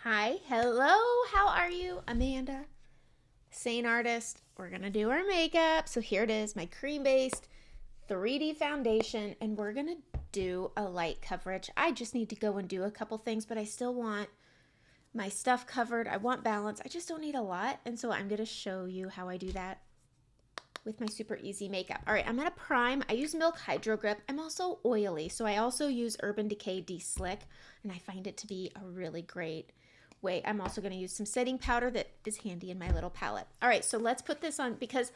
Hi, hello, how are you? Amanda, Seint Artist. We're gonna do our makeup. So here it is, my cream-based 3D foundation, and we're gonna do a light coverage. I just need to go and do a couple things, but I still want my stuff covered. I want balance. I just don't need a lot, and so I'm gonna show you how I do that with my super easy makeup. All right, I'm gonna prime. I use Milk Hydro Grip. I'm also oily, so I also use Urban Decay De-Slick, and I find it to be a really great way. I'm also gonna use some setting powder that is handy in my little palette. All right, so let's put this on because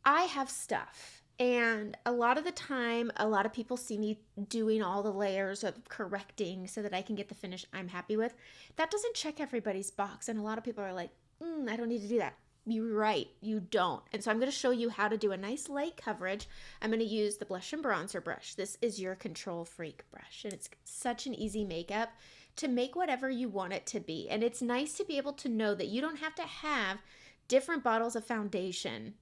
I have stuff. And a lot of the time, a lot of people see me doing all the layers of correcting so that I can get the finish I'm happy with. That doesn't check everybody's box. And a lot of people are like, I don't need to do that. You're right, you don't. And so I'm going to show you how to do a nice light coverage. I'm going to use the blush and bronzer brush. This is your Control Freak brush, and it's such an easy makeup to make whatever you want it to be. And it's nice to be able to know that you don't have to have different bottles of foundation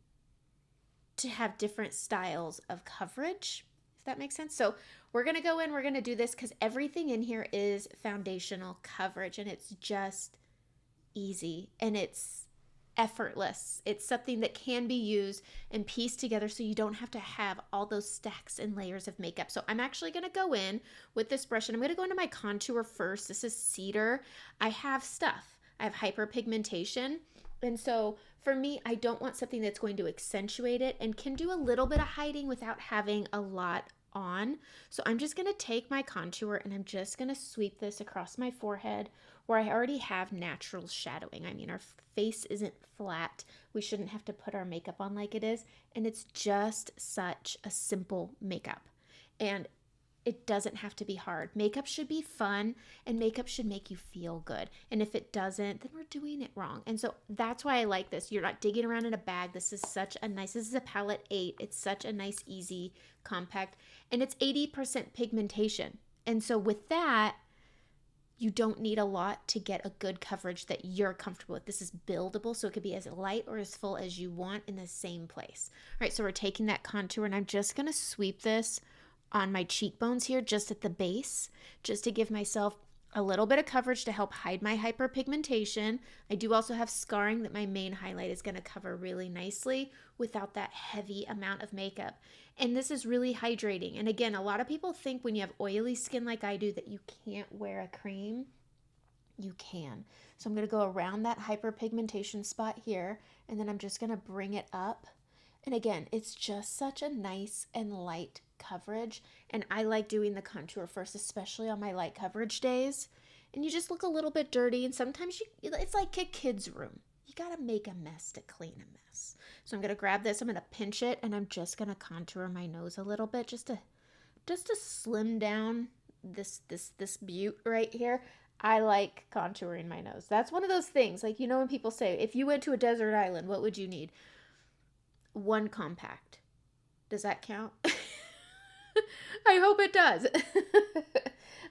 to have different styles of coverage, if that makes sense. So we're going to go in, we're going to do this because everything in here is foundational coverage, and it's just easy and it's effortless. It's something that can be used and pieced together so you don't have to have all those stacks and layers of makeup. So I'm actually going to go in with this brush, and I'm going to go into my contour first. This is Cedar. I have stuff. I have hyperpigmentation. And so for me, I don't want something that's going to accentuate it and can do a little bit of hiding without having a lot on. So I'm just going to take my contour and I'm just going to sweep this across my forehead where I already have natural shadowing. I mean, our face isn't flat. We shouldn't have to put our makeup on like it is. And it's just such a simple makeup. And it doesn't have to be hard. Makeup should be fun, and makeup should make you feel good. And if it doesn't, then we're doing it wrong. And so that's why I like this. You're not digging around in a bag. This is a palette 8. It's such a nice, easy, compact, and it's 80% pigmentation. And so with that, you don't need a lot to get a good coverage that you're comfortable with. This is buildable, so it could be as light or as full as you want in the same place. All right, so we're taking that contour, and I'm just gonna sweep this on my cheekbones here, just at the base, just to give myself a little bit of coverage to help hide my hyperpigmentation. I do also have scarring that my main highlight is going to cover really nicely without that heavy amount of makeup. And this is really hydrating. And again, a lot of people think when you have oily skin like I do that you can't wear a cream. You can. So I'm going to go around that hyperpigmentation spot here, and then I'm just going to bring it up. And again, it's just such a nice and light coverage, and I like doing the contour first, especially on my light coverage days. And you just look a little bit dirty, and sometimes it's like a kid's room. You gotta make a mess to clean a mess. So I'm gonna grab this, I'm gonna pinch it, and I'm just gonna contour my nose a little bit just to slim down this butte right here. I like contouring my nose. That's one of those things, like, when people say, if you went to a desert island, what would you need? One compact. Does that count? I hope it does.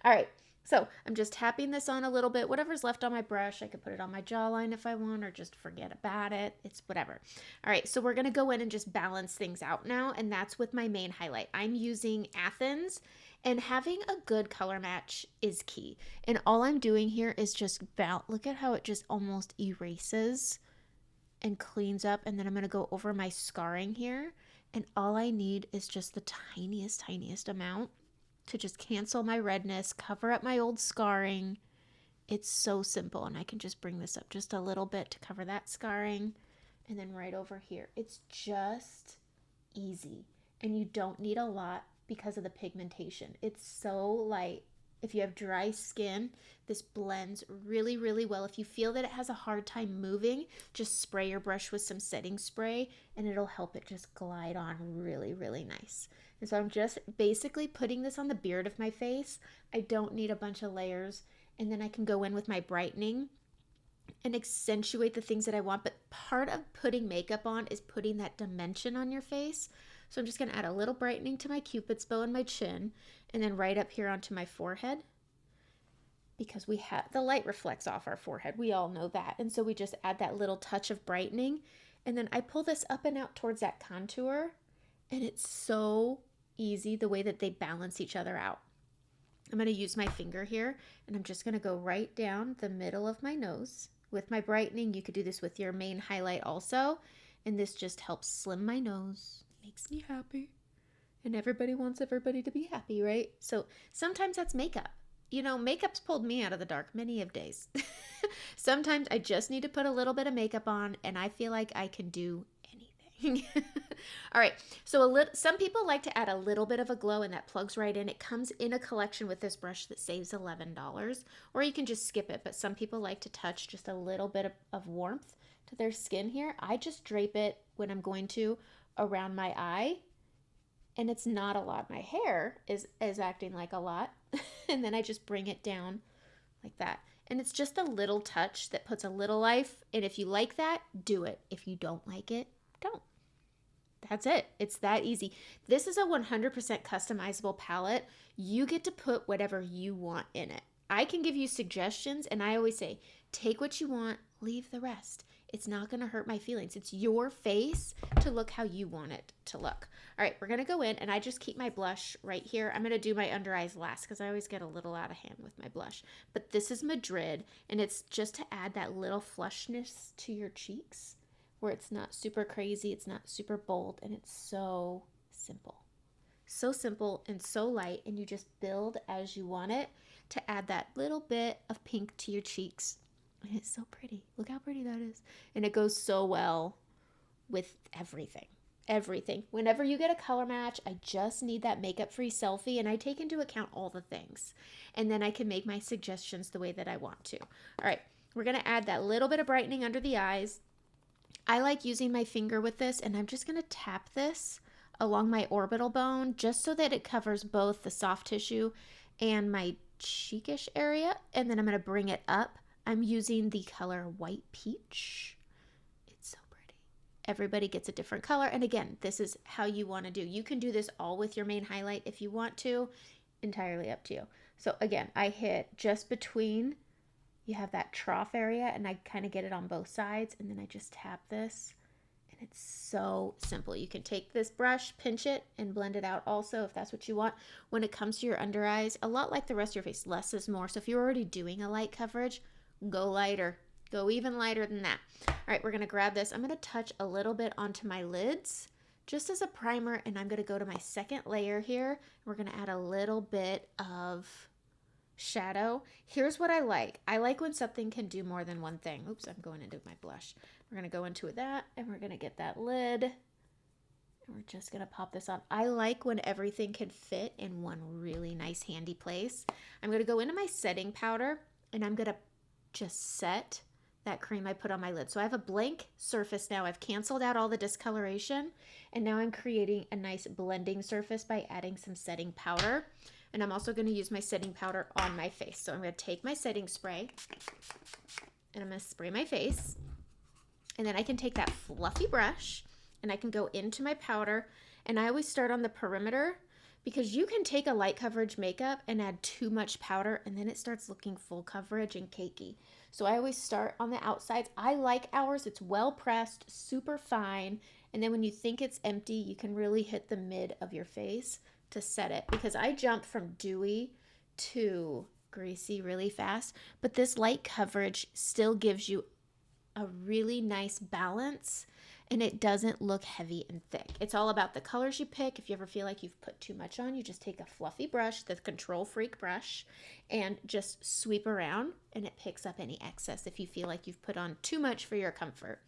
All right, so I'm just tapping this on a little bit. Whatever's left on my brush, I could put it on my jawline if I want, or just forget about it. It's whatever. All right, so we're gonna go in and just balance things out now, and that's with my main highlight. I'm using Athens, and having a good color match is key. And all I'm doing here is just look at how it just almost erases and cleans up. And then I'm gonna go over my scarring here, and all I need is just the tiniest amount to just cancel my redness, cover up my old scarring. It's so simple, and I can just bring this up just a little bit to cover that scarring, and then right over here. It's just easy, and you don't need a lot because of the pigmentation. It's so light. If you have dry skin, this blends really, really well. If you feel that it has a hard time moving, just spray your brush with some setting spray, and it'll help it just glide on really, really nice. And so I'm just basically putting this on the beard of my face. I don't need a bunch of layers. And then I can go in with my brightening and accentuate the things that I want. But part of putting makeup on is putting that dimension on your face. So I'm just going to add a little brightening to my Cupid's bow and my chin, and then right up here onto my forehead, because the light reflects off our forehead. We all know that. And so we just add that little touch of brightening, and then I pull this up and out towards that contour, and it's so easy the way that they balance each other out. I'm going to use my finger here, and I'm just going to go right down the middle of my nose with my brightening. You could do this with your main highlight also, and this just helps slim my nose. Makes me happy. And everybody wants everybody to be happy, right? So sometimes that's makeup. You know, makeup's pulled me out of the dark many of days. Sometimes I just need to put a little bit of makeup on, and I feel like I can do anything. All right, so some people like to add a little bit of a glow, and that plugs right in. It comes in a collection with this brush that saves $11, or you can just skip it. But some people like to touch just a little bit of warmth to their skin here. I just drape it when I'm going to around my eye, and it's not a lot. My hair is acting like a lot, and then I just bring it down like that. And it's just a little touch that puts a little life, and if you like that, do it. If you don't like it, don't. That's it. It's that easy. This is a 100% customizable palette. You get to put whatever you want in it. I can give you suggestions, and I always say, take what you want, leave the rest. It's not going to hurt my feelings. It's your face to look how you want it to look. All right, we're going to go in, and I just keep my blush right here. I'm going to do my under eyes last because I always get a little out of hand with my blush. But this is Madrid, and it's just to add that little flushness to your cheeks where it's not super crazy, it's not super bold, and it's so simple. So simple and so light, and you just build as you want it to add that little bit of pink to your cheeks. And it's so pretty. Look how pretty that is. And it goes so well with everything. Everything. Whenever you get a color match, I just need that makeup-free selfie, and I take into account all the things. And then I can make my suggestions the way that I want to. All right, we're going to add that little bit of brightening under the eyes. I like using my finger with this, and I'm just going to tap this along my orbital bone just so that it covers both the soft tissue and my cheekish area, and then I'm going to bring it up. I'm using the color White Peach. It's so pretty. Everybody gets a different color, and again, this is how you want to do. You can do this all with your main highlight if you want to. Entirely up to you. So again, I hit just between. You have that trough area, and I kind of get it on both sides, and then I just tap this, and it's so simple. You can take this brush, pinch it, and blend it out also if that's what you want. When it comes to your under eyes, a lot like the rest of your face, less is more. So if you're already doing a light coverage, go lighter. Go even lighter than that. All right, we're going to grab this. I'm going to touch a little bit onto my lids just as a primer, and I'm going to go to my second layer here. We're going to add a little bit of shadow. Here's what I like. I like when something can do more than one thing. Oops, I'm going into my blush. We're going to go into that, and we're going to get that lid, and we're just going to pop this on. I like when everything can fit in one really nice handy place. I'm going to go into my setting powder, and I'm going to just set that cream I put on my lid. So I have a blank surface now. I've canceled out all the discoloration, and now I'm creating a nice blending surface by adding some setting powder. And I'm also going to use my setting powder on my face. So I'm going to take my setting spray, and I'm going to spray my face. And then I can take that fluffy brush, and I can go into my powder. And I always start on the perimeter, because you can take a light coverage makeup and add too much powder, and then it starts looking full coverage and cakey. So I always start on the outsides. I like ours. It's well pressed, super fine. And then when you think it's empty, you can really hit the mid of your face to set it, because I jump from dewy to greasy really fast, but this light coverage still gives you a really nice balance, and it doesn't look heavy and thick. It's all about the colors you pick. If you ever feel like you've put too much on, you just take a fluffy brush, the Control Freak brush, and just sweep around, and it picks up any excess if you feel like you've put on too much for your comfort.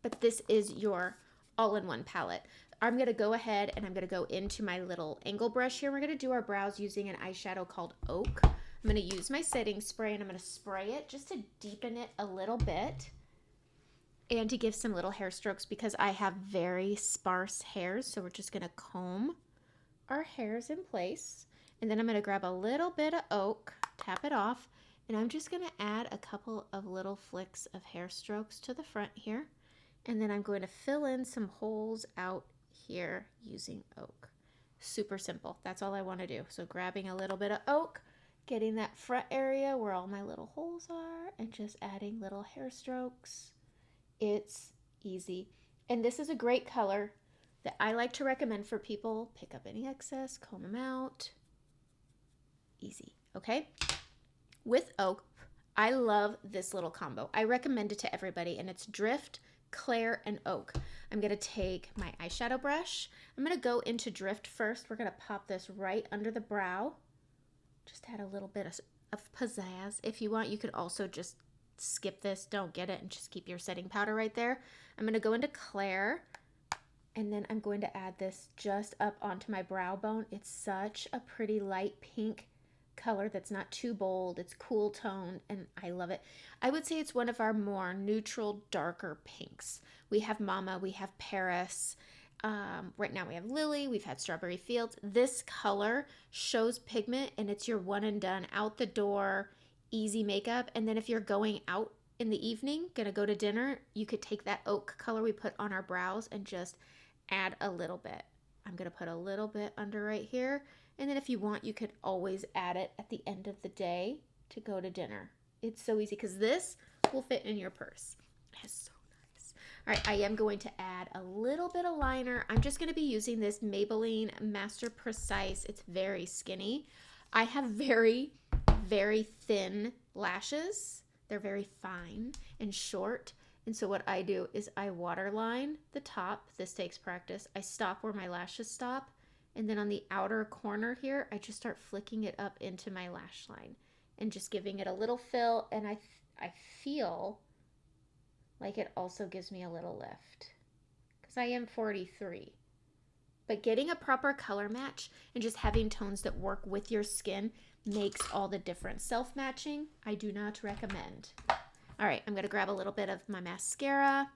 But this is your all-in-one palette. I'm going to go ahead and I'm going to go into my little angle brush here. We're going to do our brows using an eyeshadow called Oak. I'm going to use my setting spray, and I'm going to spray it just to deepen it a little bit and to give some little hair strokes, because I have very sparse hairs. So we're just going to comb our hairs in place. And then I'm going to grab a little bit of Oak, tap it off, and I'm just going to add a couple of little flicks of hair strokes to the front here. And then I'm going to fill in some holes out here using Oak. Super simple. That's all I want to do. So grabbing a little bit of Oak, getting that front area where all my little holes are, and just adding little hair strokes. It's easy. And this is a great color that I like to recommend for people. Pick up any excess, comb them out. Easy. okay? With oak, I love this little combo. I recommend it to everybody, and it's Drift, Clair, and Oak. I'm going to take my eyeshadow brush. I'm going to go into Drift first. We're going to pop this right under the brow. Just add a little bit of pizzazz. If you want, you could also just skip this, don't get it, and just keep your setting powder right there. I'm going to go into Clair, and then I'm going to add this just up onto my brow bone. It's such a pretty light pink color that's not too bold. It's cool toned, and I love it. I would say it's one of our more neutral, darker pinks. We have Mama, we have Paris. Right now we have Lily, we've had Strawberry Fields. This color shows pigment, and it's your one and done, out the door, easy makeup. And then if you're going out in the evening, gonna go to dinner, you could take that oak color we put on our brows and just add a little bit. I'm gonna put a little bit under right here. And then if you want, you could always add it at the end of the day to go to dinner. It's so easy because this will fit in your purse. It's so nice. All right, I am going to add a little bit of liner. I'm just going to be using this Maybelline Master Precise. It's very skinny. I have very, very thin lashes. They're very fine and short. And so what I do is I waterline the top. This takes practice. I stop where my lashes stop. And then on the outer corner here, I just start flicking it up into my lash line and just giving it a little fill. And I feel like it also gives me a little lift because I am 43. But getting a proper color match and just having tones that work with your skin makes all the difference. Self-matching, I do not recommend. All right, I'm going to grab a little bit of my mascara.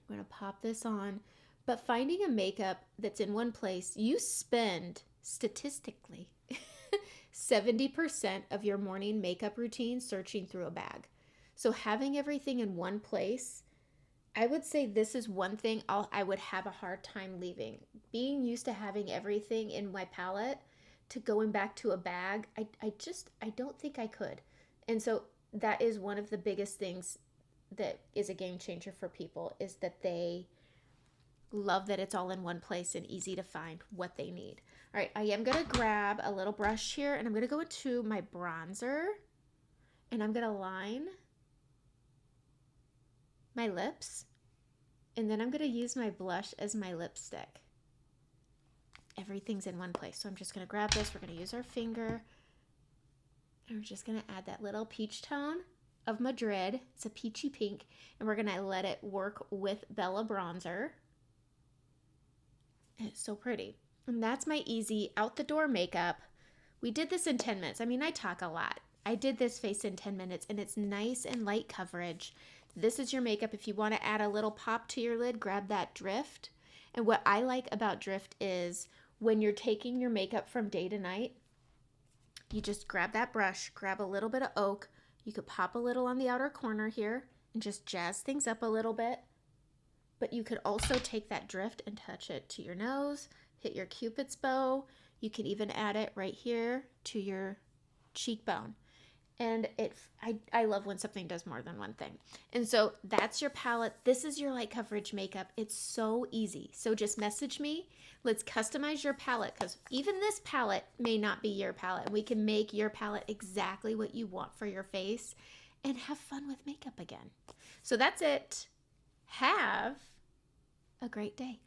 I'm going to pop this on. But finding a makeup that's in one place, you spend, statistically, 70% of your morning makeup routine searching through a bag. So having everything in one place, I would say this is one thing I would have a hard time leaving. Being used to having everything in my palette to going back to a bag, I don't think I could. And so that is one of the biggest things that is a game changer for people, is that they love that it's all in one place and easy to find what they need. All right, I am going to grab a little brush here, and I'm going to go into my bronzer, and I'm going to line my lips, and then I'm going to use my blush as my lipstick. Everything's in one place, so I'm just going to grab this. We're going to use our finger, and we're just going to add that little peach tone of Madrid. It's a peachy pink, and we're going to let it work with Bella bronzer. It's so pretty. And that's my easy out the door makeup. We did this in 10 minutes. I mean, I talk a lot. I did this face in 10 minutes, and it's nice and light coverage. This is your makeup. If you want to add a little pop to your lid, grab that Drift. And what I like about Drift is when you're taking your makeup from day to night, you just grab that brush, grab a little bit of oak. You could pop a little on the outer corner here and just jazz things up a little bit. But you could also take that Drift and touch it to your nose, hit your Cupid's bow. You could even add it right here to your cheekbone. And I love when something does more than one thing. And so that's your palette. This is your light coverage makeup. It's so easy. So just message me. Let's customize your palette, because even this palette may not be your palette. We can make your palette exactly what you want for your face and have fun with makeup again. So that's it. Have a great day.